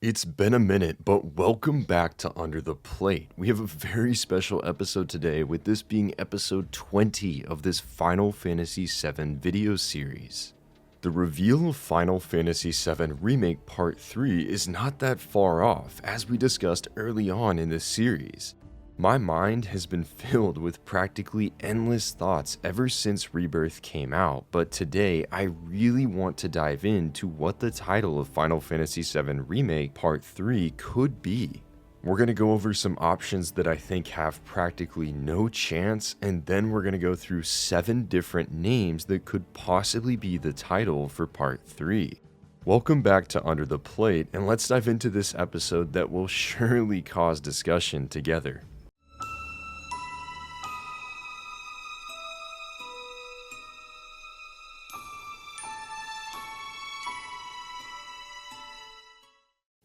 It's been a minute, but welcome back to Under the Plate. We have a very special episode today, with this being episode 20 of this Final Fantasy VII video series. The reveal of Final Fantasy VII Remake Part 3 is not that far off, as we discussed early on in this series. My mind has been filled with practically endless thoughts ever since Rebirth came out, but today I really want to dive into what the title of Final Fantasy VII Remake Part 3 could be. We're going to go over some options that I think have practically no chance, and then we're going to go through 7 different names that could possibly be the title for Part 3. Welcome back to Under the Plate, and let's dive into this episode that will surely cause discussion together.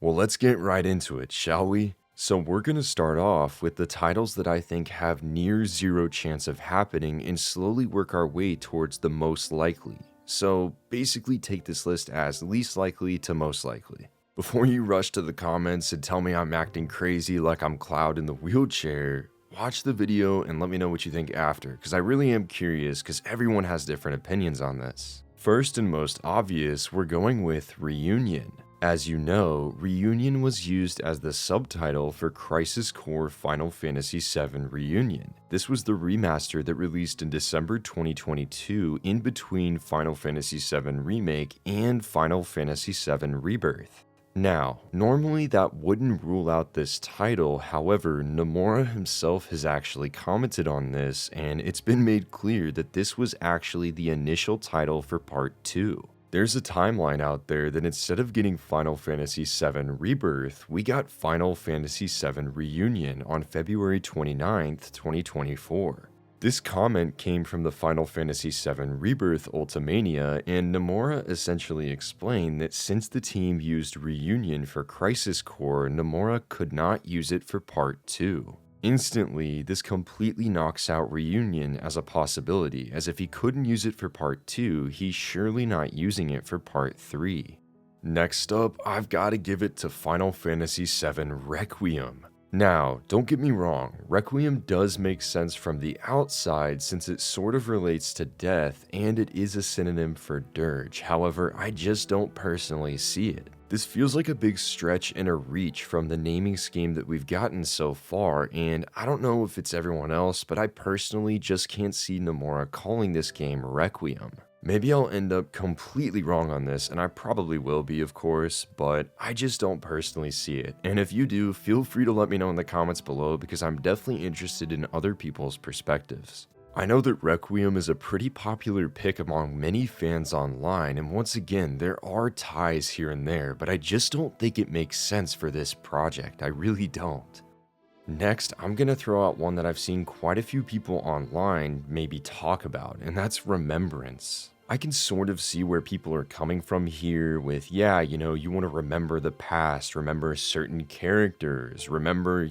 Well, let's get right into it, shall we? So we're going to start off with the titles that I think have near zero chance of happening and slowly work our way towards the most likely. So basically take this list as least likely to most likely. Before you rush to the comments and tell me I'm acting crazy like I'm Cloud in the wheelchair, watch the video and let me know what you think after, because I really am curious because everyone has different opinions on this. First and most obvious, we're going with Reunion. As you know, Reunion was used as the subtitle for Crisis Core Final Fantasy VII Reunion. This was the remaster that released in December 2022 in between Final Fantasy VII Remake and Final Fantasy VII Rebirth. Now, normally that wouldn't rule out this title, however, Nomura himself has actually commented on this, and it's been made clear that this was actually the initial title for Part 2. There's a timeline out there that instead of getting Final Fantasy VII Rebirth, we got Final Fantasy VII Reunion on February 29th, 2024. This comment came from the Final Fantasy VII Rebirth Ultimania, and Nomura essentially explained that since the team used Reunion for Crisis Core, Nomura could not use it for Part 2. Instantly, this completely knocks out Reunion as a possibility, as if he couldn't use it for Part 2, he's surely not using it for Part 3. Next up, I've got to give it to Final Fantasy VII Requiem. Now, don't get me wrong, Requiem does make sense from the outside since it sort of relates to death and it is a synonym for dirge, however, I just don't personally see it. This feels like a big stretch and a reach from the naming scheme that we've gotten so far, and I don't know if it's everyone else, but I personally just can't see Nomura calling this game Requiem. Maybe I'll end up completely wrong on this, and I probably will be, of course, but I just don't personally see it. And if you do, feel free to let me know in the comments below because I'm definitely interested in other people's perspectives. I know that Requiem is a pretty popular pick among many fans online, and once again, there are ties here and there, but I just don't think it makes sense for this project, I really don't. Next, I'm gonna throw out one that I've seen quite a few people online maybe talk about, and that's Remembrance. I can sort of see where people are coming from here with, yeah, you want to remember the past, remember certain characters, remember,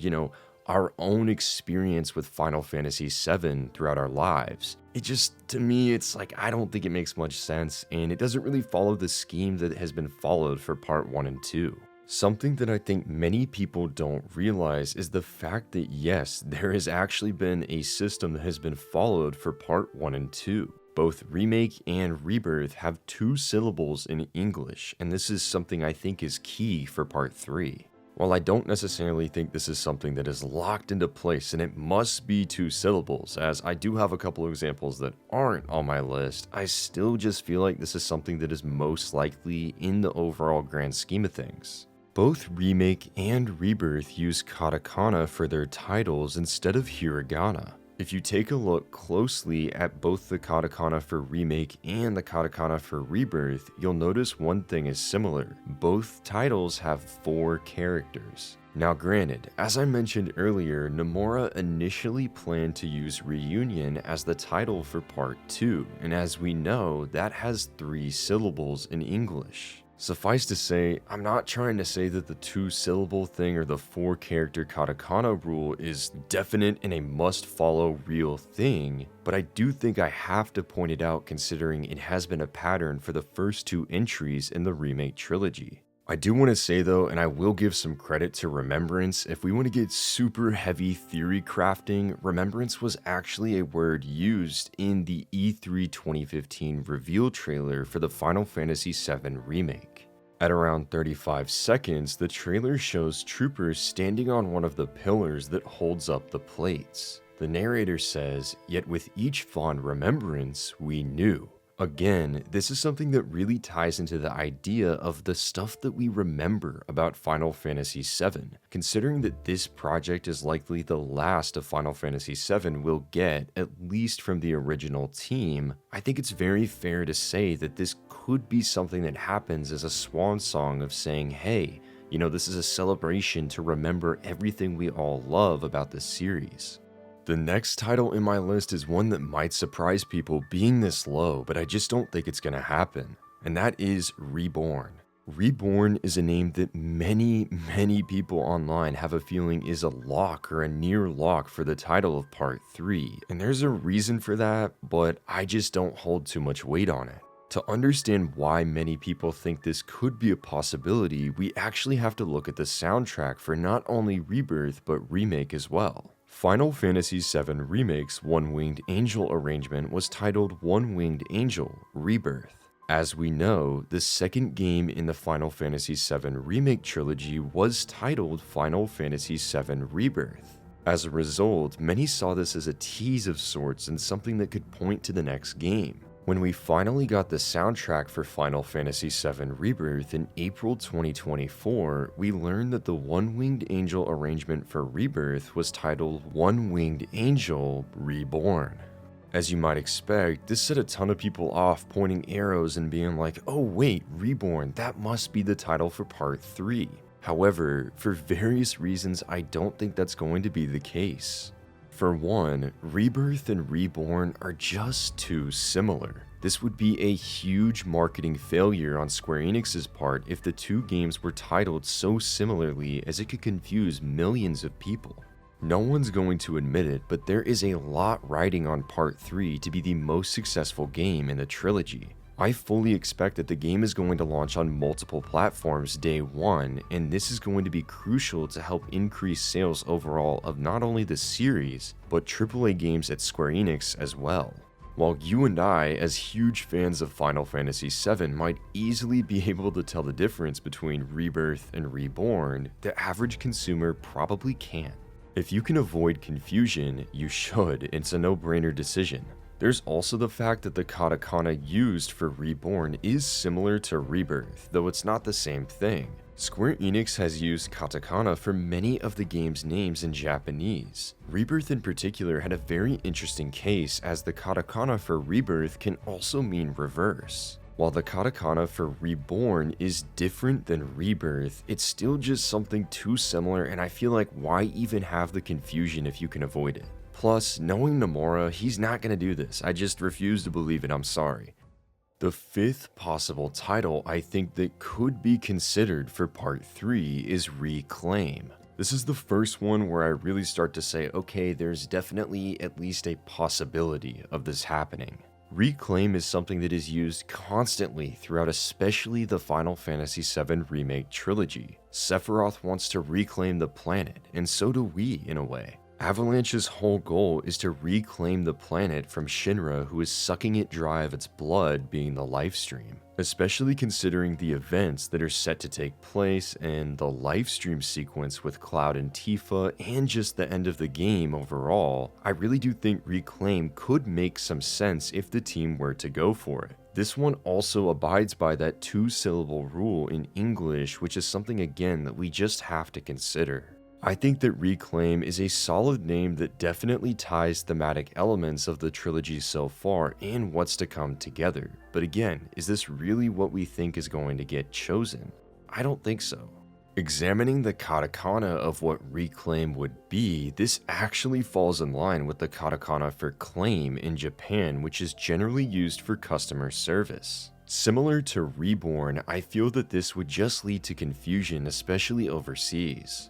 our own experience with Final Fantasy VII throughout our lives. It just, to me, it's like, I don't think it makes much sense, and it doesn't really follow the scheme that has been followed for Part 1 and 2. Something that I think many people don't realize is the fact that yes, there has actually been a system that has been followed for Part 1 and 2. Both Remake and Rebirth have 2 syllables in English, and this is something I think is key for Part 3. While I don't necessarily think this is something that is locked into place and it must be 2 syllables, as I do have a couple of examples that aren't on my list, I still just feel like this is something that is most likely in the overall grand scheme of things. Both Remake and Rebirth use katakana for their titles instead of hiragana. If you take a look closely at both the katakana for Remake and the katakana for Rebirth, you'll notice one thing is similar. Both titles have 4 characters. Now granted, as I mentioned earlier, Nomura initially planned to use Reunion as the title for Part 2, and as we know, that has 3 syllables in English. Suffice to say, I'm not trying to say that the 2-syllable thing or the 4-character katakana rule is definite and a must-follow real thing, but I do think I have to point it out considering it has been a pattern for the first 2 entries in the Remake trilogy. I do want to say though, and I will give some credit to Remembrance, if we want to get super heavy theory crafting, Remembrance was actually a word used in the E3 2015 reveal trailer for the Final Fantasy VII Remake. At around 35 seconds, the trailer shows troopers standing on one of the pillars that holds up the plates. The narrator says, "Yet with each fond remembrance, we knew." Again, this is something that really ties into the idea of the stuff that we remember about Final Fantasy VII. Considering that this project is likely the last of Final Fantasy VII we'll get, at least from the original team, I think it's very fair to say that this could be something that happens as a swan song of saying, hey, you know, this is a celebration to remember everything we all love about this series. The next title in my list is one that might surprise people being this low, but I just don't think it's gonna happen, and that is Reborn. Reborn is a name that many people online have a feeling is a lock or a near lock for the title of Part 3, and there's a reason for that, but I just don't hold too much weight on it. To understand why many people think this could be a possibility, we actually have to look at the soundtrack for not only Rebirth, but Remake as well. Final Fantasy VII Remake's One-Winged Angel arrangement was titled One-Winged Angel Rebirth. As we know, the second game in the Final Fantasy VII Remake trilogy was titled Final Fantasy VII Rebirth. As a result, many saw this as a tease of sorts and something that could point to the next game. When we finally got the soundtrack for Final Fantasy VII Rebirth in April 2024, we learned that the One-Winged Angel arrangement for Rebirth was titled One-Winged Angel Reborn. As you might expect, this set a ton of people off, pointing arrows and being like, oh wait, Reborn, that must be the title for Part 3. However, for various reasons, I don't think that's going to be the case. For one, Rebirth and Reborn are just too similar. This would be a huge marketing failure on Square Enix's part if the two games were titled so similarly as it could confuse millions of people. No one's going to admit it, but there is a lot riding on Part 3 to be the most successful game in the trilogy. I fully expect that the game is going to launch on multiple platforms day one, and this is going to be crucial to help increase sales overall of not only the series, but AAA games at Square Enix as well. While you and I, as huge fans of Final Fantasy VII, might easily be able to tell the difference between Rebirth and Reborn, the average consumer probably can't. If you can avoid confusion, you should. It's a no-brainer decision. There's also the fact that the katakana used for Reborn is similar to Rebirth, though it's not the same thing. Square Enix has used katakana for many of the game's names in Japanese. Rebirth in particular had a very interesting case, as the katakana for Rebirth can also mean reverse. While the katakana for Reborn is different than Rebirth, it's still just something too similar, and I feel like why even have the confusion if you can avoid it? Plus, knowing Nomura, he's not gonna do this. I just refuse to believe it, I'm sorry. The fifth possible title I think that could be considered for Part 3 is Reclaim. This is the first one where I really start to say, okay, there's definitely at least a possibility of this happening. Reclaim is something that is used constantly throughout especially the Final Fantasy VII Remake trilogy. Sephiroth wants to reclaim the planet, and so do we in a way. Avalanche's whole goal is to reclaim the planet from Shinra, who is sucking it dry of its blood, being the Lifestream. Especially considering the events that are set to take place and the Lifestream sequence with Cloud and Tifa, and just the end of the game overall, I really do think Reclaim could make some sense if the team were to go for it. This one also abides by that two-syllable rule in English, which is something again that we just have to consider. I think that Reclaim is a solid name that definitely ties thematic elements of the trilogy so far and what's to come together. But again, is this really what we think is going to get chosen? I don't think so. Examining the katakana of what Reclaim would be, this actually falls in line with the katakana for claim in Japan, which is generally used for customer service. Similar to Reborn, I feel that this would just lead to confusion, especially overseas.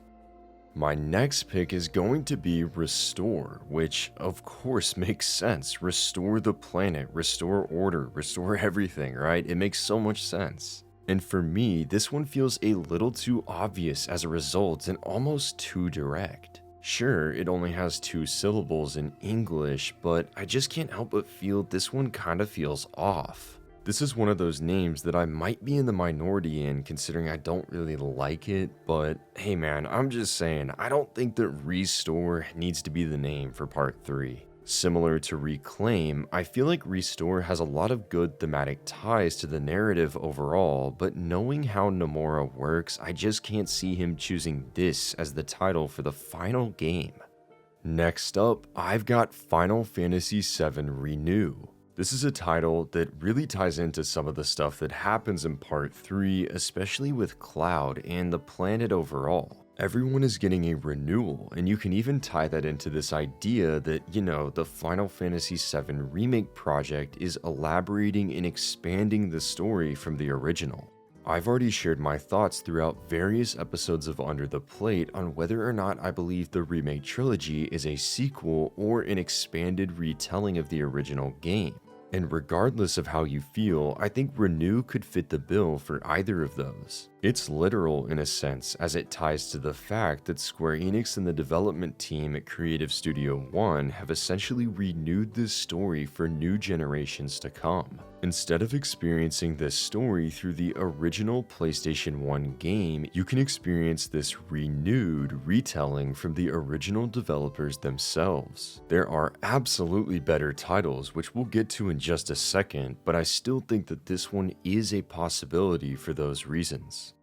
My next pick is going to be Restore, which of course makes sense. Restore the planet, restore order, restore everything, right? It makes so much sense. And for me, this one feels a little too obvious as a result and almost too direct. Sure, it only has 2 syllables in English, but I just can't help but feel this one kinda feels off. This is one of those names that I might be in the minority in, considering I don't really like it, but hey man, I'm just saying, I don't think that Restore needs to be the name for Part 3. Similar to Reclaim, I feel like Restore has a lot of good thematic ties to the narrative overall, but knowing how Nomura works, I just can't see him choosing this as the title for the final game. Next up, I've got Final Fantasy VII Renew. This is a title that really ties into some of the stuff that happens in Part 3, especially with Cloud and the planet overall. Everyone is getting a renewal, and you can even tie that into this idea that, the Final Fantasy VII Remake project is elaborating and expanding the story from the original. I've already shared my thoughts throughout various episodes of Under the Plate on whether or not I believe the Remake trilogy is a sequel or an expanded retelling of the original game. And regardless of how you feel, I think Renew could fit the bill for either of those. It's literal in a sense, as it ties to the fact that Square Enix and the development team at Creative Studio 1 have essentially renewed this story for new generations to come. Instead of experiencing this story through the original PlayStation 1 game, you can experience this renewed retelling from the original developers themselves. There are absolutely better titles, which we'll get to in just a second, but I still think that this one is a possibility for those reasons.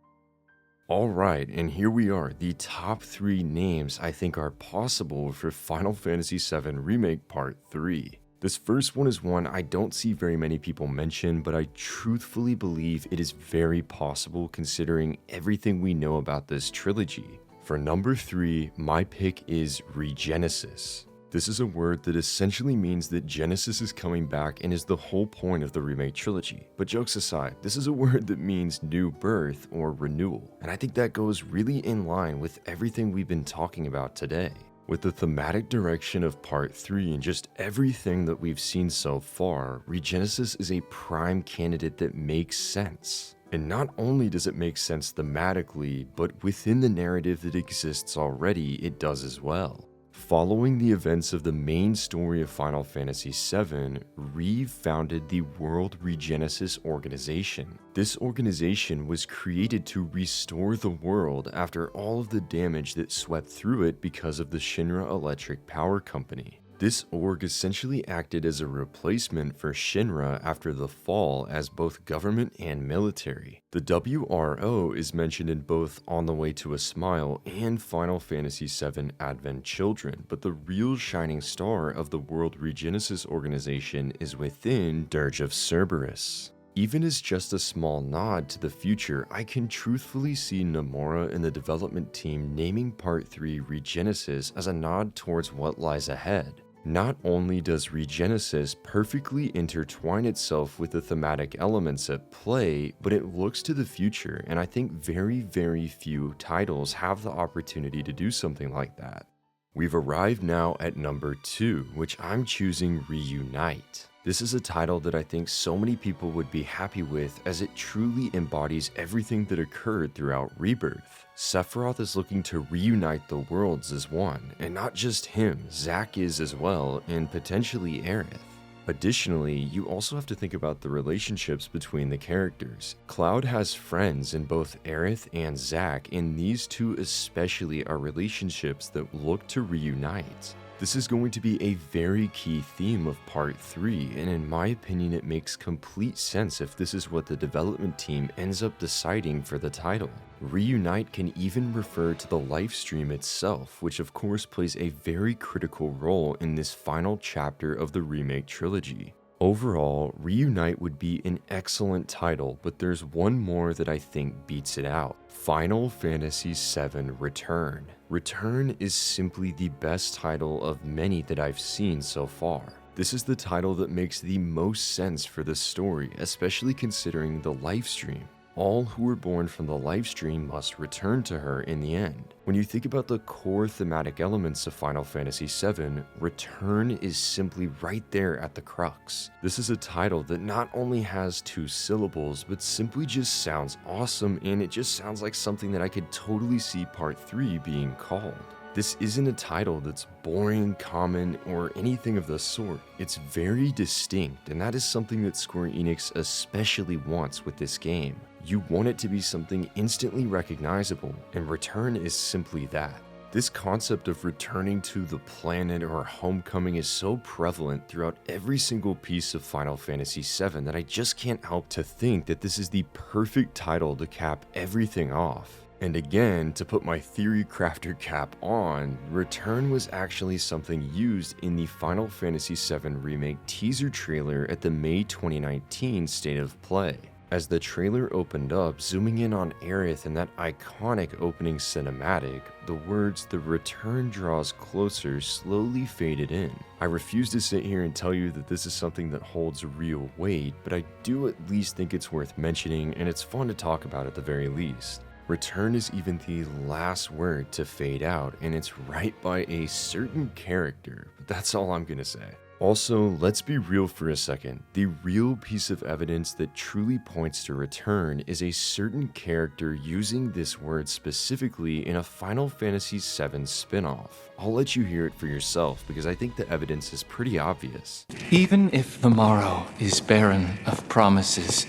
Alright, and here we are, the top 3 names I think are possible for Final Fantasy VII Remake Part 3. This first one is one I don't see very many people mention, but I truthfully believe it is very possible considering everything we know about this trilogy. For number 3, my pick is Regenesis. This is a word that essentially means that Genesis is coming back and is the whole point of the Remake trilogy. But jokes aside, this is a word that means new birth or renewal, and I think that goes really in line with everything we've been talking about today. With the thematic direction of Part 3 and just everything that we've seen so far, Regenesis is a prime candidate that makes sense. And not only does it make sense thematically, but within the narrative that exists already, it does as well. Following the events of the main story of Final Fantasy VII, Reeve founded the World Regenesis Organization. This organization was created to restore the world after all of the damage that swept through it because of the Shinra Electric Power Company. This org essentially acted as a replacement for Shinra after the fall as both government and military. The WRO is mentioned in both On the Way to a Smile and Final Fantasy VII Advent Children, but the real shining star of the World Regenesis organization is within Dirge of Cerberus. Even as just a small nod to the future, I can truthfully see Nomura and the development team naming Part 3 Regenesis as a nod towards what lies ahead. Not only does Regenesis perfectly intertwine itself with the thematic elements at play, but it looks to the future, and I think very, very few titles have the opportunity to do something like that. We've arrived now at number 2, which I'm choosing Reunite. This is a title that I think so many people would be happy with, as it truly embodies everything that occurred throughout Rebirth. Sephiroth is looking to reunite the worlds as one, and not just him, Zack is as well, and potentially Aerith. Additionally, you also have to think about the relationships between the characters. Cloud has friends in both Aerith and Zack, and these two especially are relationships that look to reunite. This is going to be a very key theme of Part 3, and in my opinion it makes complete sense if this is what the development team ends up deciding for the title. Reunite can even refer to the life stream itself, which of course plays a very critical role in this final chapter of the Remake trilogy. Overall, Reunite would be an excellent title, but there's one more that I think beats it out. Final Fantasy VII Return. Return is simply the best title of many that I've seen so far. This is the title that makes the most sense for the story, especially considering the live stream. All who were born from the lifestream must return to her in the end. When you think about the core thematic elements of Final Fantasy VII, return is simply right there at the crux. This is a title that not only has 2 syllables, but simply just sounds awesome, and it just sounds like something that I could totally see Part 3 being called. This isn't a title that's boring, common, or anything of the sort. It's very distinct, and that is something that Square Enix especially wants with this game. You want it to be something instantly recognizable, and Return is simply that. This concept of returning to the planet or homecoming is so prevalent throughout every single piece of Final Fantasy VII that I just can't help to think that this is the perfect title to cap everything off. And again, to put my theory crafter cap on, Return was actually something used in the Final Fantasy VII Remake teaser trailer at the May 2019 State of Play. As the trailer opened up, zooming in on Aerith and that iconic opening cinematic, the words "The return draws closer" slowly faded in. I refuse to sit here and tell you that this is something that holds real weight, but I do at least think it's worth mentioning, and it's fun to talk about at the very least. Return is even the last word to fade out, and it's right by a certain character, but that's all I'm gonna say. Also, let's be real for a second. The real piece of evidence that truly points to Return is a certain character using this word specifically in a Final Fantasy VII spin-off. I'll let you hear it for yourself because I think the evidence is pretty obvious. Even if the morrow is barren of promises,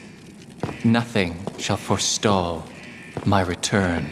nothing shall forestall my return.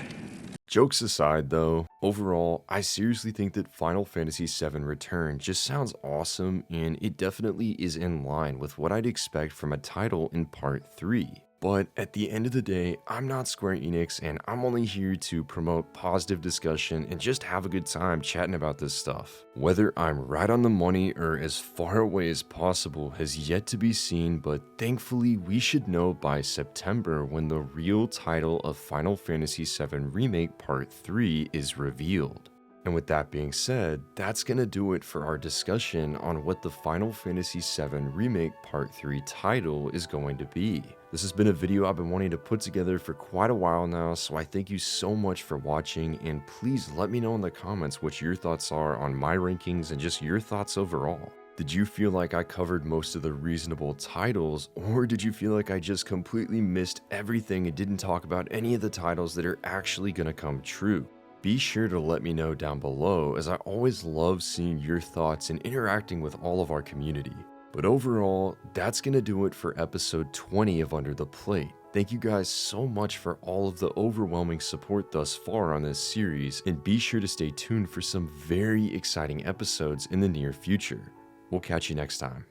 Jokes aside though, overall, I seriously think that Final Fantasy VII Return just sounds awesome, and it definitely is in line with what I'd expect from a title in Part 3. But at the end of the day, I'm not Square Enix, and I'm only here to promote positive discussion and just have a good time chatting about this stuff. Whether I'm right on the money or as far away as possible has yet to be seen, but thankfully we should know by September when the real title of Final Fantasy VII Remake Part 3 is revealed. And with that being said, that's gonna do it for our discussion on what the Final Fantasy VII Remake Part 3 title is going to be. This has been a video I've been wanting to put together for quite a while now, so I thank you so much for watching, and please let me know in the comments what your thoughts are on my rankings and just your thoughts overall. Did you feel like I covered most of the reasonable titles, or did you feel like I just completely missed everything and didn't talk about any of the titles that are actually gonna come true? Be sure to let me know down below, as I always love seeing your thoughts and interacting with all of our community. But overall, that's gonna do it for episode 20 of Under the Plate. Thank you guys so much for all of the overwhelming support thus far on this series, and be sure to stay tuned for some very exciting episodes in the near future. We'll catch you next time.